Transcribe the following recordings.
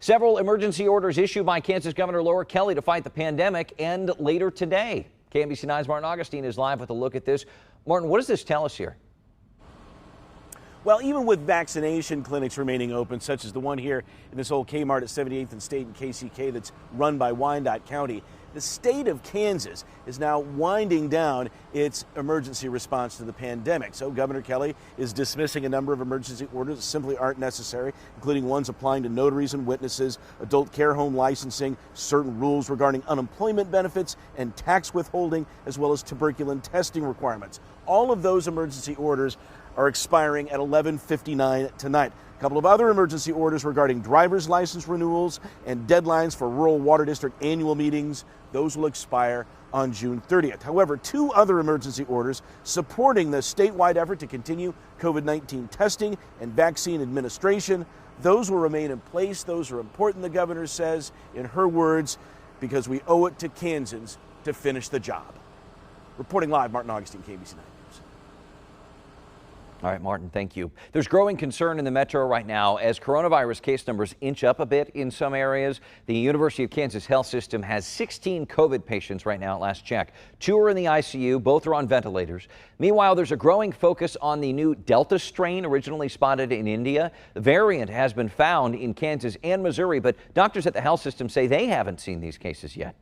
Several emergency orders issued by Kansas Governor Laura Kelly to fight the pandemic end later today. KMBC 9's Martin Augustine is live with a look at this. Martin, what does this tell us here? Well, even with vaccination clinics remaining open, such as the one here in this old Kmart at 78th and State in KCK that's run by Wyandotte County, the state of Kansas is now winding down its emergency response to the pandemic. So Governor Kelly is dismissing a number of emergency orders that simply aren't necessary, including ones applying to notaries and witnesses, adult care home licensing, certain rules regarding unemployment benefits and tax withholding, as well as tuberculin testing requirements. All of those emergency orders are expiring at 11:59 tonight. A couple of other emergency orders regarding driver's license renewals and deadlines for rural water district annual meetings, those will expire on June 30th. However, two other emergency orders supporting the statewide effort to continue COVID-19 testing and vaccine administration, those will remain in place. Those are important, the governor says, in her words, because we owe it to Kansans to finish the job. Reporting live, Martin Augustine, KBC 9 News. All right, Martin, thank you. There's growing concern in the metro right now as coronavirus case numbers inch up a bit in some areas. The University of Kansas Health System has 16 COVID patients right now at last check. 2 are in the ICU, both are on ventilators. Meanwhile, there's a growing focus on the new Delta strain originally spotted in India. The variant has been found in Kansas and Missouri, but doctors at the health system say they haven't seen these cases yet.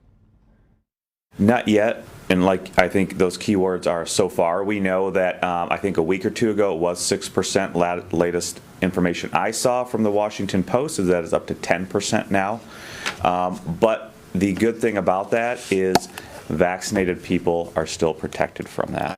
Not yet, and I think those keywords are so far. We know that I think a week or two ago it was 6%. Latest information I saw from the Washington Post is that it's up to 10% now. But the good thing about that is vaccinated people are still protected from that.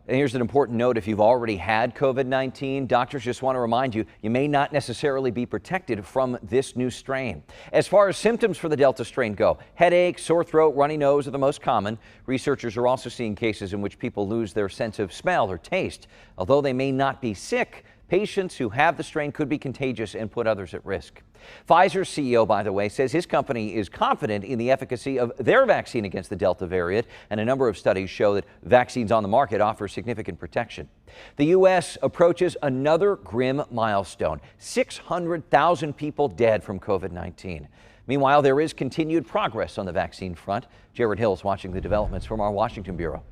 And here's an important note. If you've already had COVID-19, doctors just want to remind you, you may not necessarily be protected from this new strain. As far as symptoms for the Delta strain go, headache, sore throat, runny nose are the most common. Researchers are also seeing cases in which people lose their sense of smell or taste. Although they may not be sick, patients who have the strain could be contagious and put others at risk. Pfizer's CEO, by the way, says his company is confident in the efficacy of their vaccine against the Delta variant, and a number of studies show that vaccines on the market offer significant protection. The U.S. approaches another grim milestone, 600,000 people dead from COVID-19. Meanwhile, there is continued progress on the vaccine front. Jared Hill is watching the developments from our Washington bureau.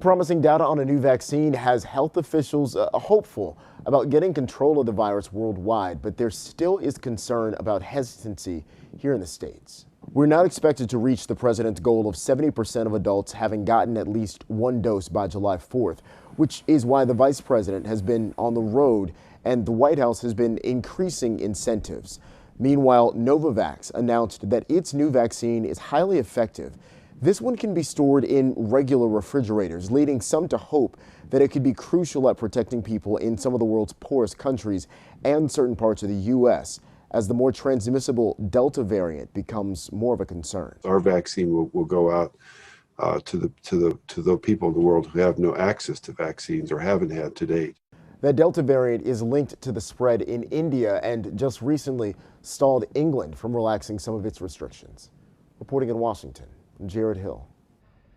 Promising data on a new vaccine has health officials hopeful about getting control of the virus worldwide, but there still is concern about hesitancy here in the States. We're not expected to reach the president's goal of 70% of adults having gotten at least one dose by July 4th, which is why the vice president has been on the road and the White House has been increasing incentives. Meanwhile, Novavax announced that its new vaccine is highly effective. This one can be stored in regular refrigerators, leading some to hope that it could be crucial at protecting people in some of the world's poorest countries and certain parts of the U.S. as the more transmissible Delta variant becomes more of a concern. Our vaccine will go out to the people in the world who have no access to vaccines or haven't had to date. The Delta variant is linked to the spread in India and just recently stalled England from relaxing some of its restrictions. Reporting in Washington, Jared Hill.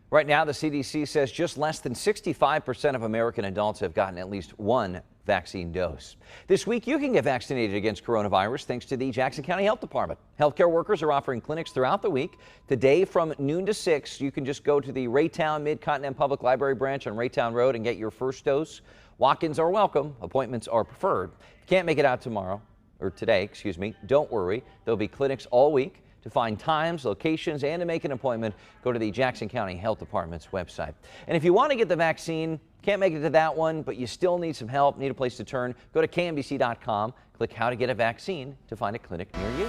Right now, the CDC says just less than 65% of American adults have gotten at least one vaccine dose. This week, you can get vaccinated against coronavirus thanks to the Jackson County Health Department. Healthcare workers are offering clinics throughout the week. Today from noon to 6, you can just go to the Raytown Mid-Continent Public Library branch on Raytown Road and get your first dose. Walk-ins are welcome. Appointments are preferred. If you can't make it out today, don't worry. There'll be clinics all week. To find times, locations, and to make an appointment, go to the Jackson County Health Department's website. And if you want to get the vaccine, can't make it to that one, but you still need some help, need a place to turn, go to KMBC.com, click How to Get a Vaccine to find a clinic near you.